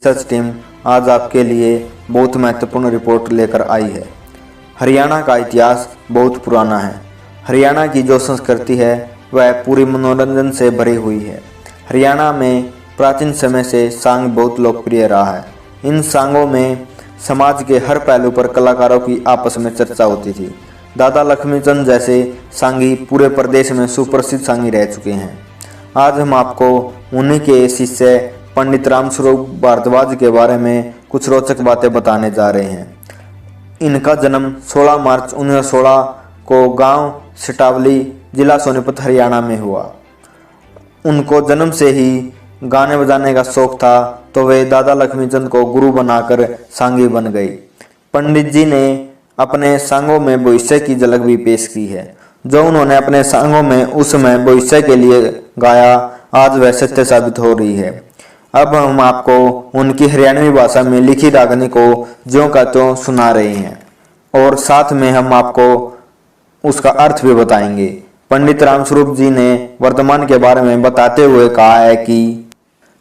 Research team आज आपके लिए बहुत महत्वपूर्ण रिपोर्ट लेकर आई है। हरियाणा का इतिहास बहुत पुराना है। हरियाणा की जो संस्कृति है वह पूरी मनोरंजन से भरी हुई है। हरियाणा में प्राचीन समय से सांग बहुत लोकप्रिय रहा है। इन सांगों में समाज के हर पहलू पर कलाकारों की आपस में चर्चा होती थी। दादा लक्ष्मीचंद जैसे सांगी पूरे प्रदेश में सुप्रसिद्ध सांगी रह चुके हैं। आज हम आपको उन्हीं के शिष्य पंडित रामस्वरूप भारद्वाज के बारे में कुछ रोचक बातें बताने जा रहे हैं। इनका जन्म 16 मार्च 1916 को गांव सटावली, जिला सोनीपत, हरियाणा में हुआ। उनको जन्म से ही गाने बजाने का शौक था, तो वे दादा लक्ष्मीचंद को गुरु बनाकर सांगी बन गई। पंडित जी ने अपने सांगों में भविष्य की झलक भी पेश की है। जो उन्होंने अपने सांगों में उस समय भविष्य के लिए गाया, आज वह सत्य साबित हो रही है। अब हम आपको उनकी हरियाणवी भाषा में लिखी रागनी को ज्यों का त्यों सुना रहे हैं और साथ में हम आपको उसका अर्थ भी बताएंगे। पंडित रामस्वरूप जी ने वर्तमान के बारे में बताते हुए कहा है कि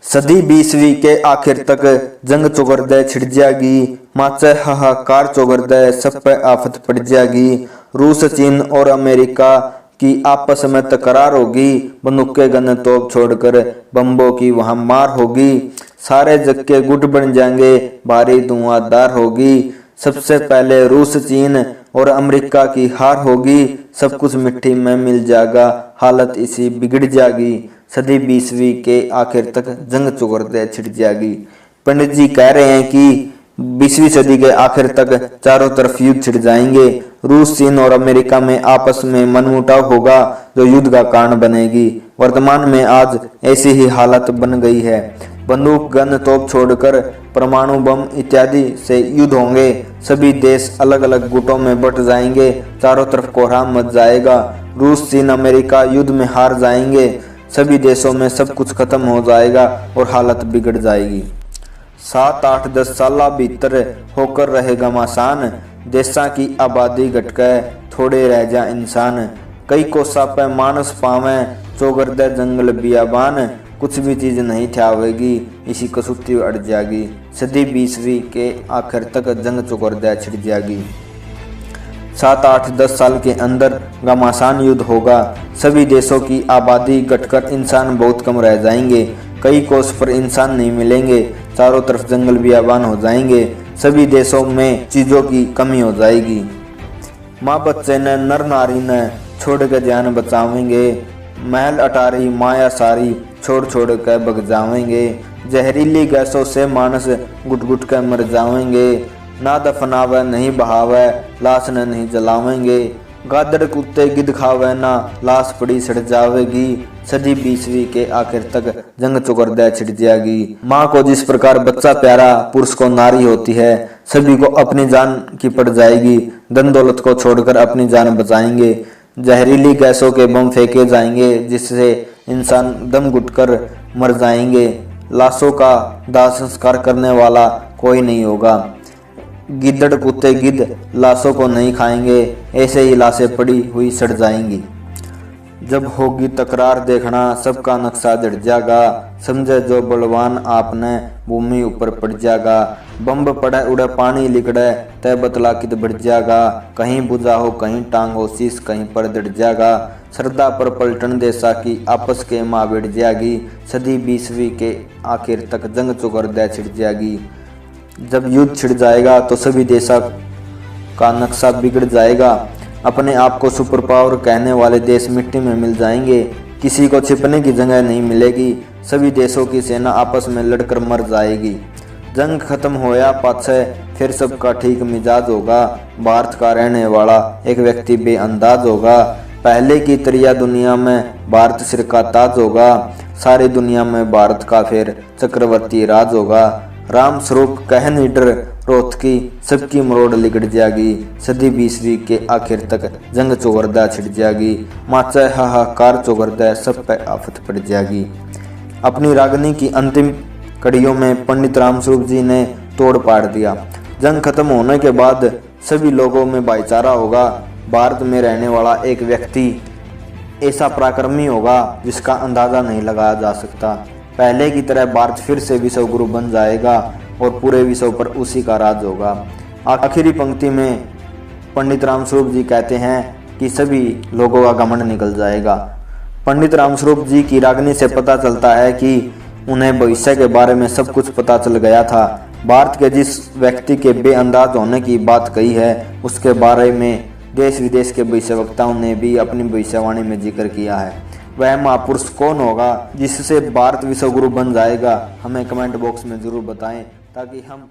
सदी 20वीं के आखिर तक जंग चौगरदे छिड़ जाएगी, माचे हाहाकार चौगरदे सब पे आफत पड़ जाएगी। रूस, चीन और अमेरिका की आपस में तकरार होगी, बंदूकें गन तोप छोड़कर बम्बों की वहां मार होगी। सारे जग के गुट बन जाएंगे, भारी धुआंधार होगी। सबसे पहले रूस, चीन और अमेरिका की हार होगी, सब कुछ मिट्टी में मिल जाएगा, हालत इसी बिगड़ जाएगी। सदी 20वीं के आखिर तक जंग चौगरदे छिड़ जाएगी। पंडित जी कह रहे हैं कि 20वीं सदी के आखिर तक चारों तरफ युद्ध छिड़ जाएंगे। रूस, चीन और अमेरिका में आपस में मनमुटाव होगा, जो युद्ध का कारण बनेगी। वर्तमान में आज ऐसी ही हालत बन गई है। बंदूक, गन, तोप छोड़कर परमाणु बम इत्यादि से युद्ध होंगे। सभी देश अलग अलग गुटों में बट जाएंगे, चारों तरफ कोहराम मच जाएगा। रूस, चीन, अमेरिका युद्ध में हार जाएंगे। सभी देशों में सब कुछ खत्म हो जाएगा और हालत बिगड़ जाएगी। 7, 8, 10 साल भीतर होकर रहेगा मसान, देशा की आबादी घटके थोड़े रह जा इंसान। कई कोसा पे मानस पावे, चौगरदे जंगल बियाबान, कुछ भी चीज नहीं थ्यावेगी, इसी कसूती अड़ जाएगी। सदी 20वीं के आखिर तक जंग चौगरदे छिड़ जाएगी। 7, 8, 10 साल के अंदर घमासान युद्ध होगा। सभी देशों की आबादी घटकर इंसान बहुत कम रह जाएंगे। कई कोस पर इंसान नहीं मिलेंगे, चारों तरफ जंगल बियाबान हो जाएंगे। सभी देशों में चीजों की कमी हो जाएगी। माँ बच्चे ने, नर नारी ने छोड़ के जान बचावेंगे। महल अटारी माया सारी छोड़ छोड़ के भग जावेंगे। जहरीली गैसों से मानस गुट गुट के मर जावेंगे। ना दफनावे नहीं बहावे, लाश ने नहीं जलावेंगे। गादड़ कुत्ते गिद्ध खावे ना, लाश पड़ी सड़ जावेगी। सदी 20वीं के आखिर तक जंग चौगरदे छिड़ जाएगी। माँ को जिस प्रकार बच्चा प्यारा, पुरुष को नारी होती है, सभी को अपनी जान की पड़ जाएगी। धन दौलत को छोड़कर अपनी जान बचाएंगे। जहरीली गैसों के बम फेंके जाएंगे, जिससे इंसान दम घुटकर मर जाएंगे। लाशों का दाह संस्कार करने वाला कोई नहीं होगा। गिद्दड़ कुत्ते गिद्ध लाशों को नहीं खाएंगे, ऐसे ही लाशें पड़ी हुई सड़ जाएंगी। जब होगी तकरार देखना, सबका नक्शा जड़ जाएगा। समझे जो बलवान आपने, भूमि ऊपर पड़ जाएगा। बम्ब पड़े उड़े पानी लिकड़े, तय बतला कित बढ़ जाएगा। कहीं बुझा हो कहीं टांग हो शीश, कहीं पर दड़ जाएगा। श्रद्धा पर पलटन देशा की, आपस के माँ बिड़ जाएगी। सदी 20वीं के आखिर तक जंग चौगरदे छिड़ जाएगी। जब युद्ध छिड़ जाएगा तो सभी देशों का नक्शा बिगड़ जाएगा। अपने आप को सुपर पावर कहने वाले देश मिट्टी में मिल जाएंगे। किसी को छिपने की जगह नहीं मिलेगी। सभी देशों की सेना आपस में लड़कर मर जाएगी। जंग खत्म होया पाछे फिर सबका ठीक मिजाज होगा। भारत का रहने वाला एक व्यक्ति बेअंदाज होगा। पहले की तरिया दुनिया में भारत सिर का ताज होगा। सारी दुनिया में भारत का फिर चक्रवर्ती राज होगा। राम स्वरूप कह निडर रोहतकी, सबकी मरोड़ लिगड़ जाएगी। सदी 20वीं के आखिर तक जंग चौगरदा छिड़ जाएगी। माचा हाहाकार चौगरदा सब पे आफत पड़ जाएगी। अपनी रागनी की अंतिम कड़ियों में पंडित रामस्वरूप जी ने तोड़ पाड़ दिया। जंग खत्म होने के बाद सभी लोगों में भाईचारा होगा। भारत में रहने वाला एक व्यक्ति ऐसा पराक्रमी होगा जिसका अंदाजा नहीं लगाया जा सकता। पहले की तरह भारत फिर से विश्व गुरु बन जाएगा और पूरे विश्व पर उसी का राज होगा। आखिरी पंक्ति में पंडित रामस्वरूप जी कहते हैं कि सभी लोगों का घमंड निकल जाएगा। पंडित रामस्वरूप जी की रागनी से पता चलता है कि उन्हें भविष्य के बारे में सब कुछ पता चल गया था। भारत के जिस व्यक्ति के बेअंदाज होने की बात कही है उसके बारे में देश विदेश के भविष्यवक्ताओं ने भी अपनी भविष्यवाणी में जिक्र किया है। वह महापुरुष कौन होगा जिससे भारत विश्व गुरु बन जाएगा? हमें कमेंट बॉक्स में जरूर बताएं ताकि हम